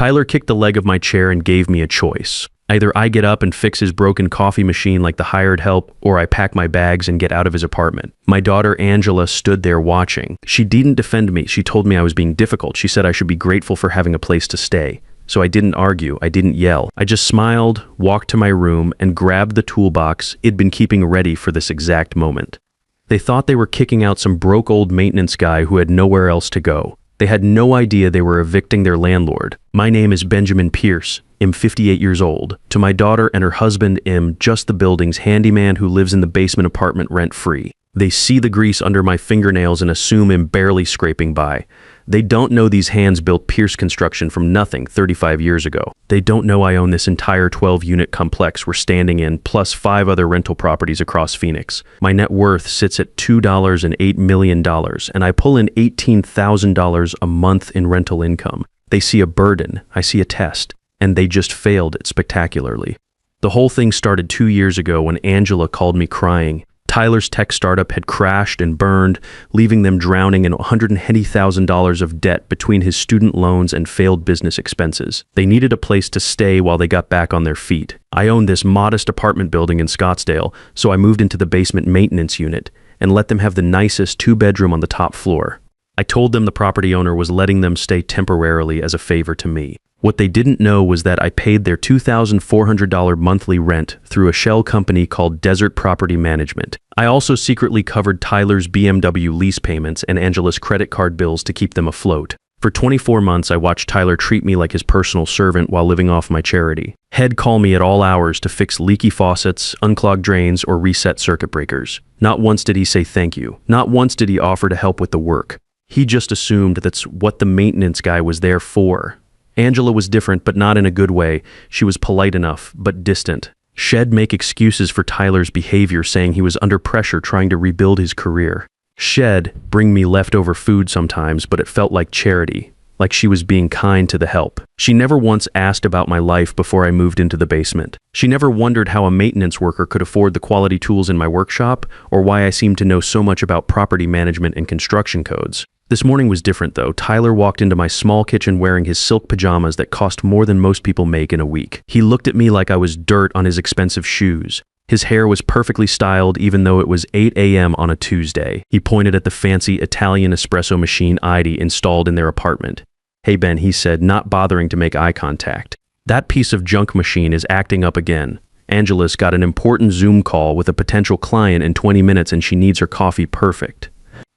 Tyler kicked the leg of my chair and gave me a choice. Either I get up and fix his broken coffee machine like the hired help, or I pack my bags and get out of his apartment. My daughter Angela stood there watching. She didn't defend me. She told me I was being difficult. She said I should be grateful for having a place to stay. So I didn't argue. I didn't yell. I just smiled, walked to my room, and grabbed the toolbox it'd been keeping ready for this exact moment. They thought they were kicking out some broke old maintenance guy who had nowhere else to go. They had no idea they were evicting their landlord. My name is Benjamin Pierce. I'm 58 years old. To my daughter and her husband, I'm just the building's handyman who lives in the basement apartment rent-free. They see the grease under my fingernails and assume I'm barely scraping by. They don't know these hands built Pierce Construction from nothing 35 years ago. They don't know I own this entire 12-unit complex we're standing in, plus 5 other rental properties across Phoenix. My net worth sits at $2.8 million, and I pull in $18,000 a month in rental income. They see a burden, I see a test, and they just failed it spectacularly. The whole thing started 2 years ago when Angela called me crying. Tyler's tech startup had crashed and burned, leaving them drowning in $180,000 of debt between his student loans and failed business expenses. They needed a place to stay while they got back on their feet. I owned this modest apartment building in Scottsdale, so I moved into the basement maintenance unit and let them have the nicest 2-bedroom on the top floor. I told them the property owner was letting them stay temporarily as a favor to me. What they didn't know was that I paid their $2,400 monthly rent through a shell company called Desert Property Management. I also secretly covered Tyler's BMW lease payments and Angela's credit card bills to keep them afloat. For 24 months, I watched Tyler treat me like his personal servant while living off my charity. He'd call me at all hours to fix leaky faucets, unclog drains, or reset circuit breakers. Not once did he say thank you. Not once did he offer to help with the work. He just assumed that's what the maintenance guy was there for. Angela was different, but not in a good way. She was polite enough, but distant. She'd make excuses for Tyler's behavior, saying he was under pressure trying to rebuild his career. She'd bring me leftover food sometimes, but it felt like charity, like she was being kind to the help. She never once asked about my life before I moved into the basement. She never wondered how a maintenance worker could afford the quality tools in my workshop, or why I seemed to know so much about property management and construction codes. This morning was different, though. Tyler walked into my small kitchen wearing his silk pajamas that cost more than most people make in a week. He looked at me like I was dirt on his expensive shoes. His hair was perfectly styled even though it was 8 a.m. on a Tuesday. He pointed at the fancy Italian espresso machine I'd installed in their apartment. "Hey Ben," he said, not bothering to make eye contact. "That piece of junk machine is acting up again. Angela's got an important Zoom call with a potential client in 20 minutes and she needs her coffee perfect.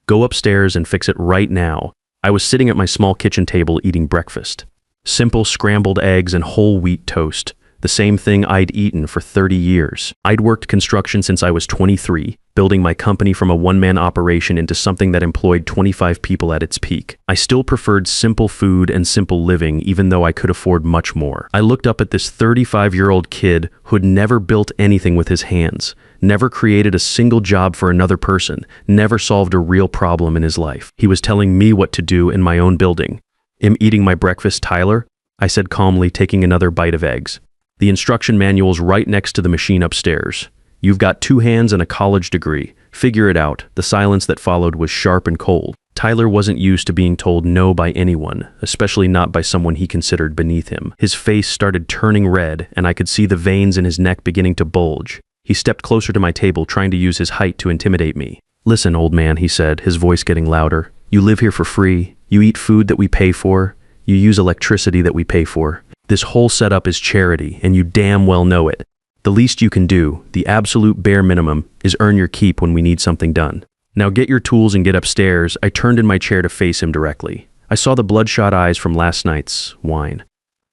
Go upstairs and fix it right now." I was sitting at my small kitchen table eating breakfast. Simple scrambled eggs and whole wheat toast. The same thing I'd eaten for 30 years. I'd worked construction since I was 23, building my company from a one-man operation into something that employed 25 people at its peak. I still preferred simple food and simple living, even though I could afford much more. I looked up at this 35-year-old kid who'd never built anything with his hands, never created a single job for another person, never solved a real problem in his life. He was telling me what to do in my own building. "I'm eating my breakfast, Tyler," I said calmly, taking another bite of eggs. "The instruction manual's right next to the machine upstairs. You've got 2 hands and a college degree. Figure it out." The silence that followed was sharp and cold. Tyler wasn't used to being told no by anyone, especially not by someone he considered beneath him. His face started turning red, and I could see the veins in his neck beginning to bulge. He stepped closer to my table, trying to use his height to intimidate me. "Listen, old man," he said, his voice getting louder. "You live here for free. You eat food that we pay for. You use electricity that we pay for. This whole setup is charity, and you damn well know it. The least you can do, the absolute bare minimum, is earn your keep when we need something done. Now get your tools and get upstairs." I turned in my chair to face him directly. I saw the bloodshot eyes from last night's wine.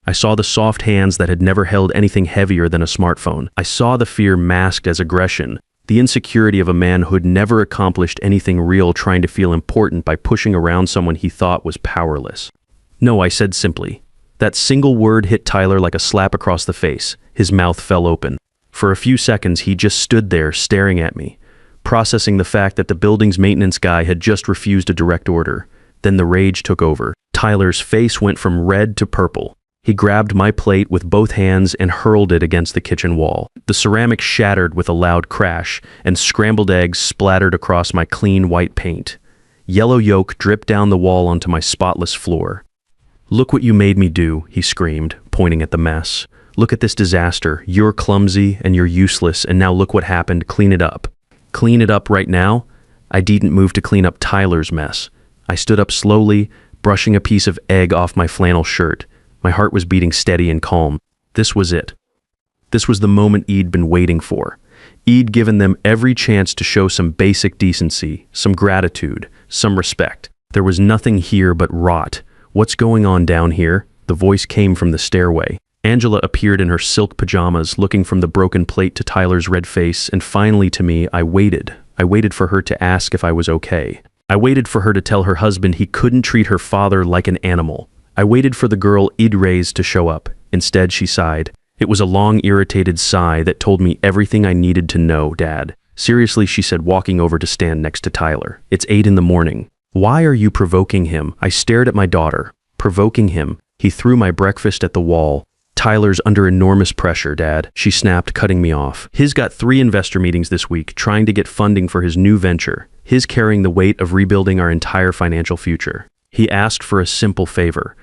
I saw the soft hands that had never held anything heavier than a smartphone. I saw the fear masked as aggression, the insecurity of a man who'd never accomplished anything real, trying to feel important by pushing around someone he thought was powerless. "No," I said simply. That single word hit Tyler like a slap across the face. His mouth fell open. For a few seconds, he just stood there staring at me, processing the fact that the building's maintenance guy had just refused a direct order. Then the rage took over. Tyler's face went from red to purple. He grabbed my plate with both hands and hurled it against the kitchen wall. The ceramic shattered with a loud crash, and scrambled eggs splattered across my clean white paint. Yellow yolk dripped down the wall onto my spotless floor. "Look what you made me do," he screamed, pointing at the mess. "Look at this disaster. You're clumsy and you're useless, and now look what happened. Clean it up." Clean it up right now? I didn't move to clean up Tyler's mess. I stood up slowly, brushing a piece of egg off my flannel shirt. My heart was beating steady and calm. This was it. This was the moment E'd been waiting for. E'd given them every chance to show some basic decency, some gratitude, some respect. There was nothing here but rot. "What's going on down here?" The voice came from the stairway. Angela appeared in her silk pajamas, looking from the broken plate to Tyler's red face, and finally to me. I waited. I waited for her to ask if I was okay. I waited for her to tell her husband he couldn't treat her father like an animal. I waited for the girl I'd raised to show up. Instead, she sighed. It was a long, irritated sigh that told me everything I needed to know, Dad. "Seriously," she said, walking over to stand next to Tyler. "It's 8 in the morning. Why are you provoking him?" I stared at my daughter. Provoking him? He threw my breakfast at the wall. "Tyler's under enormous pressure, Dad," she snapped, cutting me off. "He's got 3 investor meetings this week, trying to get funding for his new venture. He's carrying the weight of rebuilding our entire financial future. He asked for a simple favor.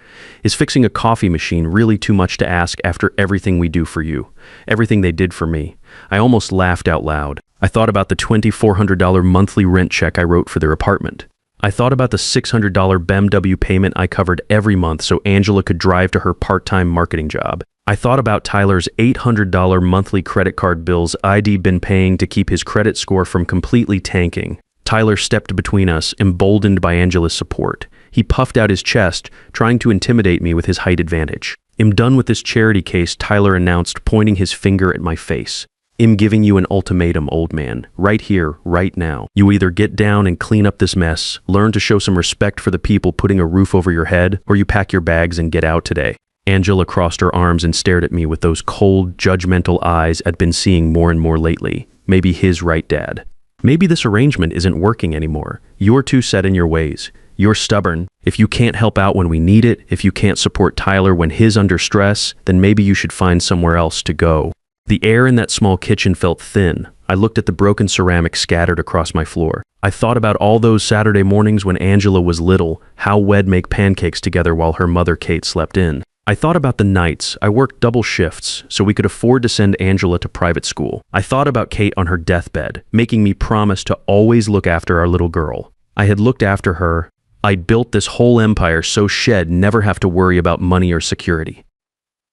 Is fixing a coffee machine really too much to ask after everything we do for you? Everything they did for me?" I almost laughed out loud. I thought about the $2,400 monthly rent check I wrote for their apartment. I thought about the $600 BMW payment I covered every month so Angela could drive to her part-time marketing job. I thought about Tyler's $800 monthly credit card bills I'd been paying to keep his credit score from completely tanking. Tyler stepped between us, emboldened by Angela's support. He puffed out his chest, trying to intimidate me with his height advantage. "I'm done with this charity case," Tyler announced, pointing his finger at my face. "I'm giving you an ultimatum, old man. Right here, right now. You either get down and clean up this mess, learn to show some respect for the people putting a roof over your head, or you pack your bags and get out today." Angela crossed her arms and stared at me with those cold, judgmental eyes I'd been seeing more and more lately. Maybe he's right, Dad. Maybe this arrangement isn't working anymore. You're too set in your ways. You're stubborn. If you can't help out when we need it, if you can't support Tyler when he's under stress, then maybe you should find somewhere else to go. The air in that small kitchen felt thin. I looked at the broken ceramic scattered across my floor. I thought about all those Saturday mornings when Angela was little, how we'd make pancakes together while her mother Kate slept in. I thought about the nights I worked double shifts so we could afford to send Angela to private school. I thought about Kate on her deathbed, making me promise to always look after our little girl. I had looked after her. I'd built this whole empire so she'd never have to worry about money or security.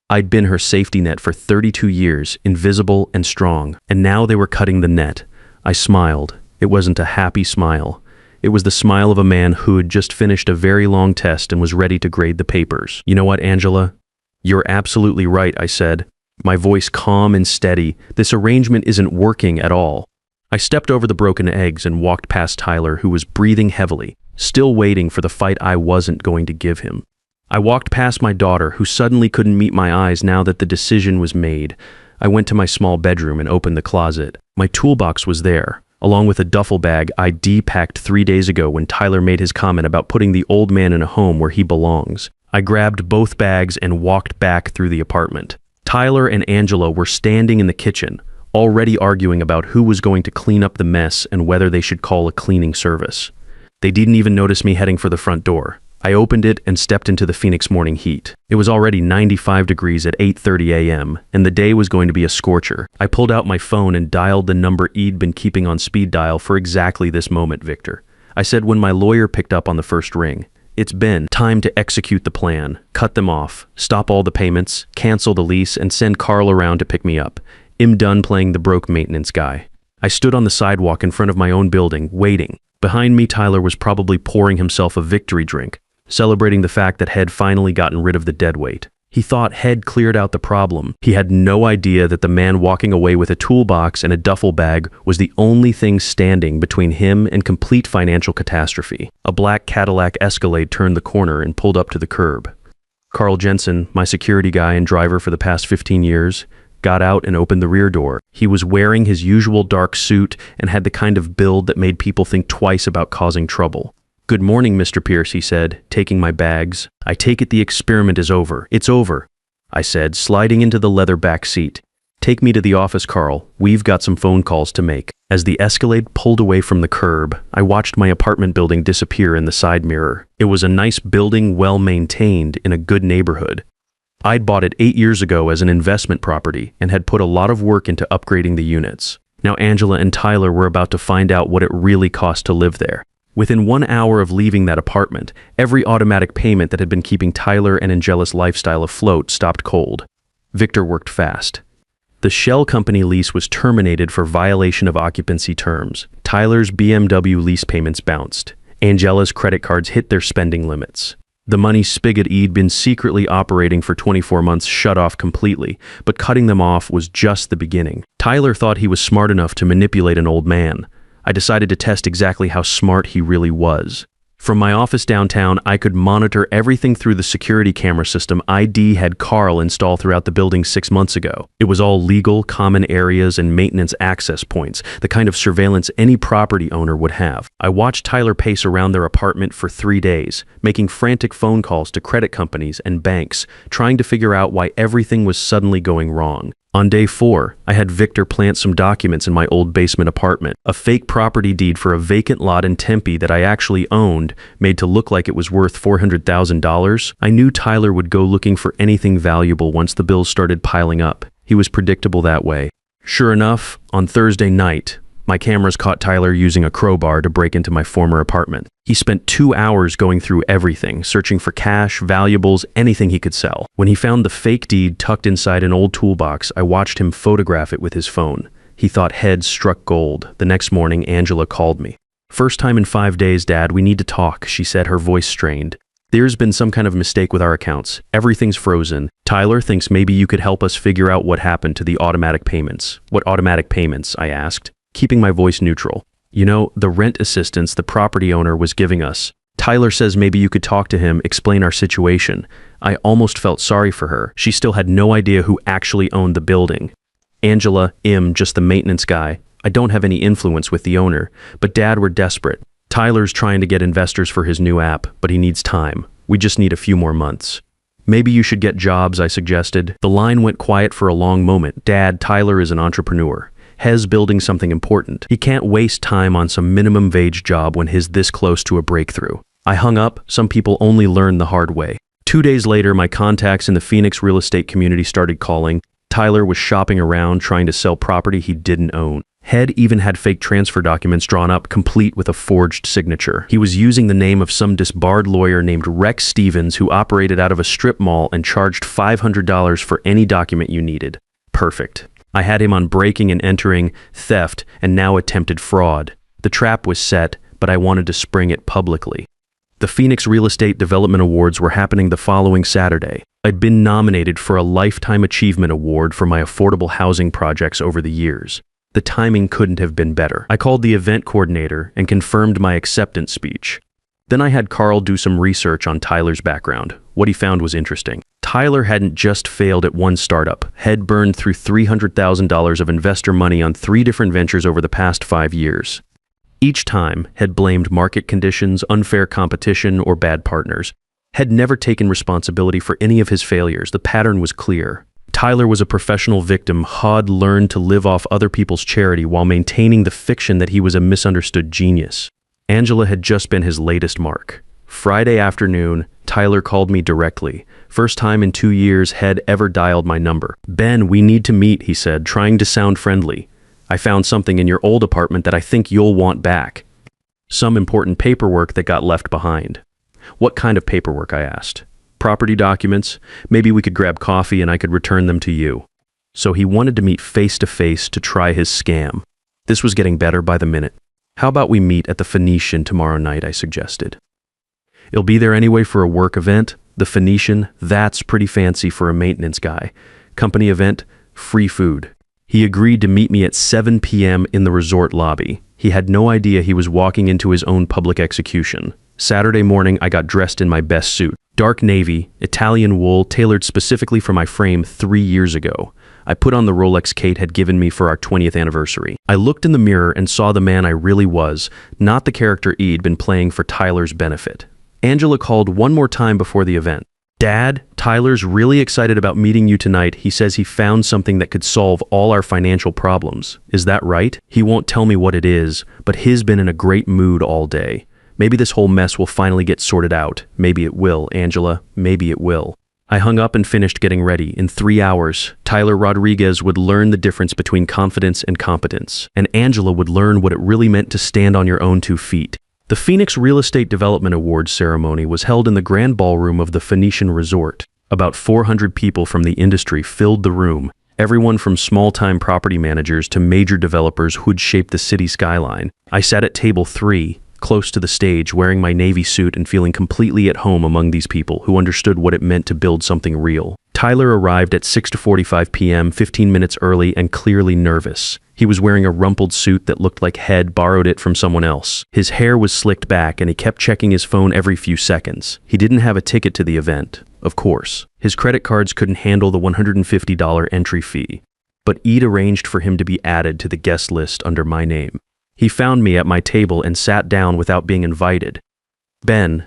I'd been her safety net for 32 years, invisible and strong, and now they were cutting the net. I smiled. It wasn't a happy smile. It was the smile of a man who had just finished a very long test and was ready to grade the papers. "You know what, Angela? You're absolutely right," I said, my voice calm and steady. "This arrangement isn't working at all." I stepped over the broken eggs and walked past Tyler, who was breathing heavily, still waiting for the fight I wasn't going to give him. I walked past my daughter, who suddenly couldn't meet my eyes now that the decision was made. I went to my small bedroom and opened the closet. My toolbox was there, along with a duffel bag I depacked 3 days ago when Tyler made his comment about putting the old man in a home where he belongs. I grabbed both bags and walked back through the apartment. Tyler and Angela were standing in the kitchen, already arguing about who was going to clean up the mess and whether they should call a cleaning service. They didn't even notice me heading for the front door. I opened it and stepped into the Phoenix morning heat. It was already 95 degrees at 8:30 a.m., and the day was going to be a scorcher. I pulled out my phone and dialed the number I'd been keeping on speed dial for exactly this moment, Victor. I said when my lawyer picked up on the first ring, "It's been time to execute the plan, cut them off, stop all the payments, cancel the lease, and send Carl around to pick me up. I'm done playing the broke maintenance guy." I stood on the sidewalk in front of my own building, waiting. Behind me, Tyler was probably pouring himself a victory drink, celebrating the fact that Head finally gotten rid of the deadweight. He thought Head cleared out the problem. He had no idea that the man walking away with a toolbox and a duffel bag was the only thing standing between him and complete financial catastrophe. A black Cadillac Escalade turned the corner and pulled up to the curb. Carl Jensen, my security guy and driver for the past 15 years, got out and opened the rear door. He was wearing his usual dark suit and had the kind of build that made people think twice about causing trouble. "Good morning, Mr. Pierce," he said, taking my bags. "I take it the experiment is over." "It's over," I said, sliding into the leather back seat. "Take me to the office, Carl. We've got some phone calls to make." As the Escalade pulled away from the curb, I watched my apartment building disappear in the side mirror. It was a nice building, well-maintained, in a good neighborhood. I'd bought it 8 years ago as an investment property and had put a lot of work into upgrading the units. Now Angela and Tyler were about to find out what it really cost to live there. Within 1 hour of leaving that apartment, every automatic payment that had been keeping Tyler and Angela's lifestyle afloat stopped cold. Victor worked fast. The shell company lease was terminated for violation of occupancy terms. Tyler's BMW lease payments bounced. Angela's credit cards hit their spending limits. The money spigot he'd been secretly operating for 24 months shut off completely, but cutting them off was just the beginning. Tyler thought he was smart enough to manipulate an old man. I decided to test exactly how smart he really was. From my office downtown, I could monitor everything through the security camera system ID had Carl install throughout the building 6 months ago. It was all legal, common areas, and maintenance access points, the kind of surveillance any property owner would have. I watched Tyler pace around their apartment for 3 days, making frantic phone calls to credit companies and banks, trying to figure out why everything was suddenly going wrong. On day 4, I had Victor plant some documents in my old basement apartment, a fake property deed for a vacant lot in Tempe that I actually owned, made to look like it was worth $400,000. I knew Tyler would go looking for anything valuable once the bills started piling up. He was predictable that way. Sure enough, on Thursday night, my cameras caught Tyler using a crowbar to break into my former apartment. He spent 2 hours going through everything, searching for cash, valuables, anything he could sell. When he found the fake deed tucked inside an old toolbox, I watched him photograph it with his phone. He thought heads struck gold. The next morning, Angela called me. "First time in 5 days, Dad, we need to talk," she said, her voice strained. "There's been some kind of mistake with our accounts. Everything's frozen. Tyler thinks maybe you could help us figure out what happened to the automatic payments." "What automatic payments?" I asked, keeping my voice neutral. "You know, the rent assistance the property owner was giving us. Tyler says maybe you could talk to him, explain our situation." I almost felt sorry for her. She still had no idea who actually owned the building. "Angela, just the maintenance guy. I don't have any influence with the owner. But Dad, we're desperate. Tyler's trying to get investors for his new app, but he needs time. We just need a few more months." "Maybe you should get jobs," I suggested. The line went quiet for a long moment. "Dad, Tyler is an entrepreneur. Hez building something important. He can't waste time on some minimum wage job when he's this close to a breakthrough." I hung up. Some people only learn the hard way. 2 days later, my contacts in the Phoenix real estate community started calling. Tyler was shopping around trying to sell property he didn't own. Head even had fake transfer documents drawn up, complete with a forged signature. He was using the name of some disbarred lawyer named Rex Stevens, who operated out of a strip mall and charged $500 for any document you needed. Perfect. I had him on breaking and entering, theft, and now attempted fraud. The trap was set, but I wanted to spring it publicly. The Phoenix Real Estate Development Awards were happening the following Saturday. I'd been nominated for a Lifetime Achievement Award for my affordable housing projects over the years. The timing couldn't have been better. I called the event coordinator and confirmed my acceptance speech. Then I had Carl do some research on Tyler's background. What he found was interesting. Tyler hadn't just failed at one startup. Had burned through $300,000 of investor money on 3 different ventures over the past 5 years. Each time, had blamed market conditions, unfair competition, or bad partners. Had never taken responsibility for any of his failures. The pattern was clear. Tyler was a professional victim who'd learned to live off other people's charity while maintaining the fiction that he was a misunderstood genius. Angela had just been his latest mark. Friday afternoon, Tyler called me directly. First time in 2 years Head ever dialed my number. "Ben, we need to meet," he said, trying to sound friendly. "I found something in your old apartment that I think you'll want back." Some important paperwork that got left behind. "What kind of paperwork?" I asked. "Property documents. Maybe we could grab coffee and I could return them to you." So he wanted to meet face to face to try his scam. This was getting better by the minute. "How about we meet at the Phoenician tomorrow night?" I suggested. "You'll be there anyway for a work event? The Phoenician, that's pretty fancy for a maintenance guy. Company event, free food." He agreed to meet me at 7 p.m. in the resort lobby. He had no idea he was walking into his own public execution. Saturday morning, I got dressed in my best suit. Dark navy, Italian wool, tailored specifically for my frame 3 years ago. I put on the Rolex Kate had given me for our 20th anniversary. I looked in the mirror and saw the man I really was, not the character E'd been playing for Tyler's benefit. Angela called one more time before the event. Dad, Tyler's really excited about meeting you tonight. He says he found something that could solve all our financial problems. Is that right? He won't tell me what it is, but he's been in a great mood all day. Maybe this whole mess will finally get sorted out. Maybe it will, Angela. Maybe it will. I hung up and finished getting ready. In 3 hours, Tyler Rodriguez would learn the difference between confidence and competence, and Angela would learn what it really meant to stand on your own 2 feet. The Phoenix Real Estate Development Awards ceremony was held in the Grand Ballroom of the Phoenician Resort. About 400 people from the industry filled the room, everyone from small-time property managers to major developers who'd shaped the city skyline. I sat at table 3, close to the stage, wearing my navy suit and feeling completely at home among these people who understood what it meant to build something real. Tyler arrived at 6:45 p.m., 15 minutes early and clearly nervous. He was wearing a rumpled suit that looked like he'd borrowed it from someone else. His hair was slicked back and he kept checking his phone every few seconds. He didn't have a ticket to the event, of course. His credit cards couldn't handle the $150 entry fee, but Eid arranged for him to be added to the guest list under my name. He found me at my table and sat down without being invited. "Ben,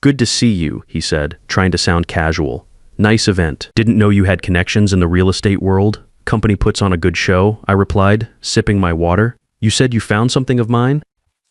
good to see you," he said, trying to sound casual. "Nice event. Didn't know you had connections in the real estate world. Company puts on a good show," I replied, sipping my water. "You said you found something of mine?"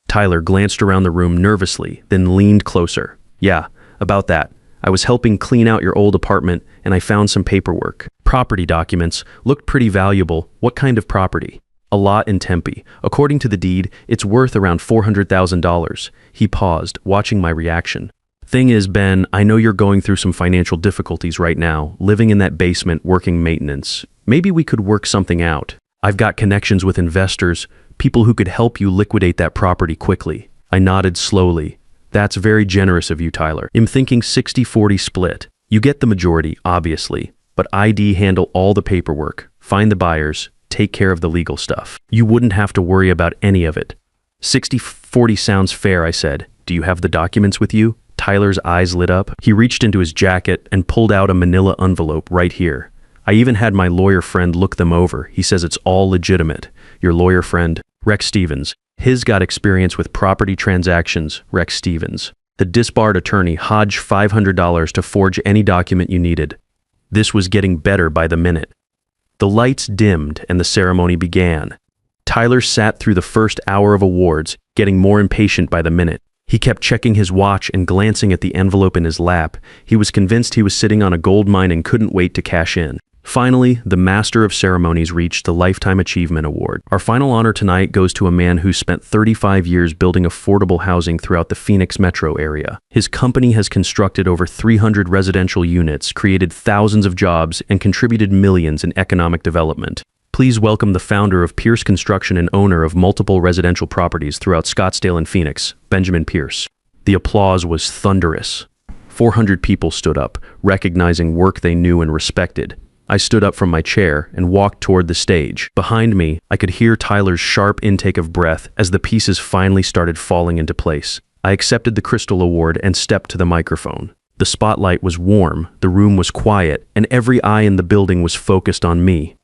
Tyler glanced around the room nervously, then leaned closer. "Yeah, about that. I was helping clean out your old apartment and I found some paperwork. Property documents. Looked pretty valuable. What kind of property?" "A lot in Tempe. According to the deed, it's worth around $400,000. He paused, watching my reaction. "Thing is, Ben, I know you're going through some financial difficulties right now, living in that basement, working maintenance. Maybe we could work something out. I've got connections with investors, people who could help you liquidate that property quickly." I nodded slowly. "That's very generous of you, Tyler. I'm thinking 60-40 split. You get the majority, obviously, but ID handle all the paperwork, find the buyers, take care of the legal stuff. You wouldn't have to worry about any of it." 60-40 sounds fair, I said. "Do you have the documents with you?" Tyler's eyes lit up. He reached into his jacket and pulled out a manila envelope right here. I even had my lawyer friend look them over. He says it's all legitimate. "Your lawyer friend, Rex Stevens. His got experience with property transactions, Rex Stevens. The disbarred attorney Hodge $500 to forge any document you needed." This was getting better by the minute. The lights dimmed and the ceremony began. Tyler sat through the first hour of awards, getting more impatient by the minute. He kept checking his watch and glancing at the envelope in his lap. He was convinced he was sitting on a gold mine and couldn't wait to cash in. Finally, the Master of Ceremonies reached the Lifetime Achievement Award. Our final honor tonight goes to a man who spent 35 years building affordable housing throughout the Phoenix metro area. His company has constructed over 300 residential units, created thousands of jobs, and contributed millions in economic development. Please welcome the founder of Pierce Construction and owner of multiple residential properties throughout Scottsdale and Phoenix, Benjamin Pierce. The applause was thunderous. 400 people stood up, recognizing work they knew and respected. I stood up from my chair and walked toward the stage. Behind me, I could hear Tyler's sharp intake of breath as the pieces finally started falling into place. I accepted the Crystal Award and stepped to the microphone. The spotlight was warm, the room was quiet, and every eye in the building was focused on me.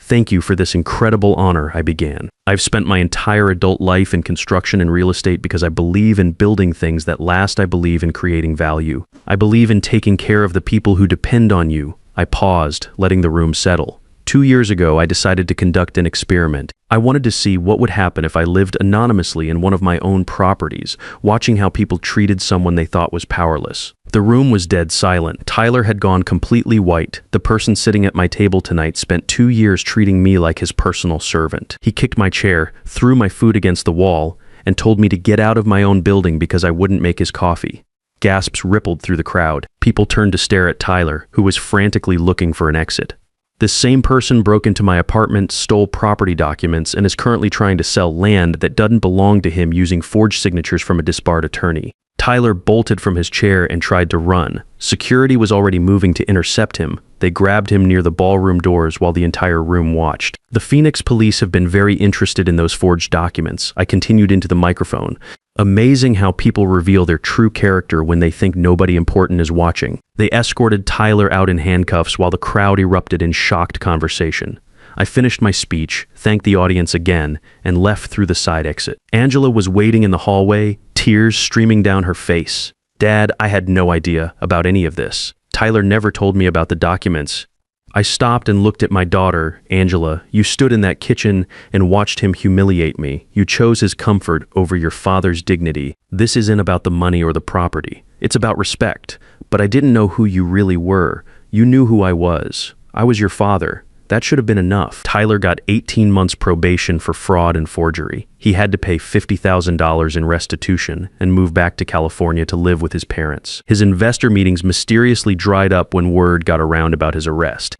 "Thank you for this incredible honor," I began. "I've spent my entire adult life in construction and real estate because I believe in building things that last. I believe in creating value. I believe in taking care of the people who depend on you." I paused, letting the room settle. 2 years ago, I decided to conduct an experiment. I wanted to see what would happen if I lived anonymously in one of my own properties, watching how people treated someone they thought was powerless. The room was dead silent. Tyler had gone completely white. The person sitting at my table tonight spent 2 years treating me like his personal servant. He kicked my chair, threw my food against the wall, and told me to get out of my own building because I wouldn't make his coffee. Gasps rippled through the crowd. People turned to stare at Tyler, who was frantically looking for an exit. This same person broke into my apartment, stole property documents, and is currently trying to sell land that doesn't belong to him using forged signatures from a disbarred attorney. Tyler bolted from his chair and tried to run. Security was already moving to intercept him. They grabbed him near the ballroom doors while the entire room watched. "The Phoenix police have been very interested in those forged documents." I continued into the microphone. "Amazing how people reveal their true character when they think nobody important is watching." They escorted Tyler out in handcuffs while the crowd erupted in shocked conversation. I finished my speech, thanked the audience again, and left through the side exit. Angela was waiting in the hallway, tears streaming down her face. "Dad, I had no idea about any of this." Tyler never told me about the documents. I stopped and looked at my daughter, Angela. You stood in that kitchen and watched him humiliate me. You chose his comfort over your father's dignity. This isn't about the money or the property. It's about respect. But I didn't know who you really were. You knew who I was. I was your father. That should have been enough. Tyler got 18 months probation for fraud and forgery. He had to pay $50,000 in restitution and move back to California to live with his parents. His investor meetings mysteriously dried up when word got around about his arrest.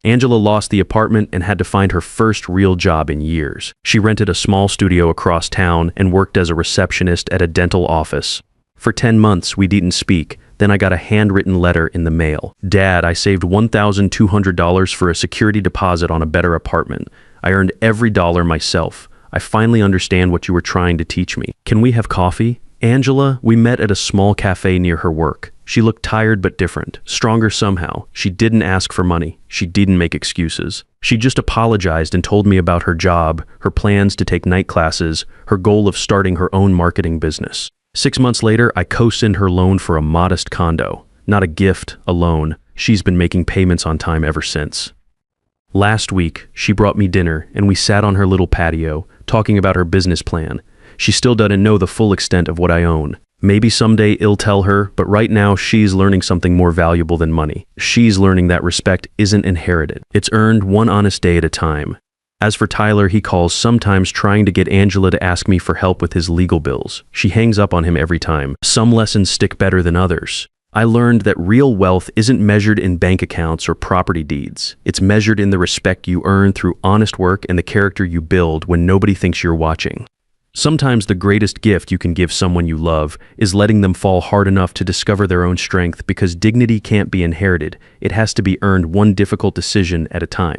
Angela lost the apartment and had to find her first real job in years. She rented a small studio across town and worked as a receptionist at a dental office. For 10 months, we didn't speak. Then I got a handwritten letter in the mail. Dad, I saved $1,200 for a security deposit on a better apartment. I earned every dollar myself. I finally understand what you were trying to teach me. Can we have coffee? Angela, we met at a small cafe near her work. She looked tired but different, stronger somehow. She didn't ask for money. She didn't make excuses. She just apologized and told me about her job, her plans to take night classes, her goal of starting her own marketing business. 6 months later, I co-signed her loan for a modest condo. Not a gift, a loan. She's been making payments on time ever since. Last week, she brought me dinner and we sat on her little patio, talking about her business plan. She still doesn't know the full extent of what I own. Maybe someday it'll tell her, but right now she's learning something more valuable than money. She's learning that respect isn't inherited. It's earned one honest day at a time. As for Tyler, he calls sometimes trying to get Angela to ask me for help with his legal bills. She hangs up on him every time. Some lessons stick better than others. I learned that real wealth isn't measured in bank accounts or property deeds. It's measured in the respect you earn through honest work and the character you build when nobody thinks you're watching. Sometimes the greatest gift you can give someone you love is letting them fall hard enough to discover their own strength, because dignity can't be inherited. It has to be earned one difficult decision at a time.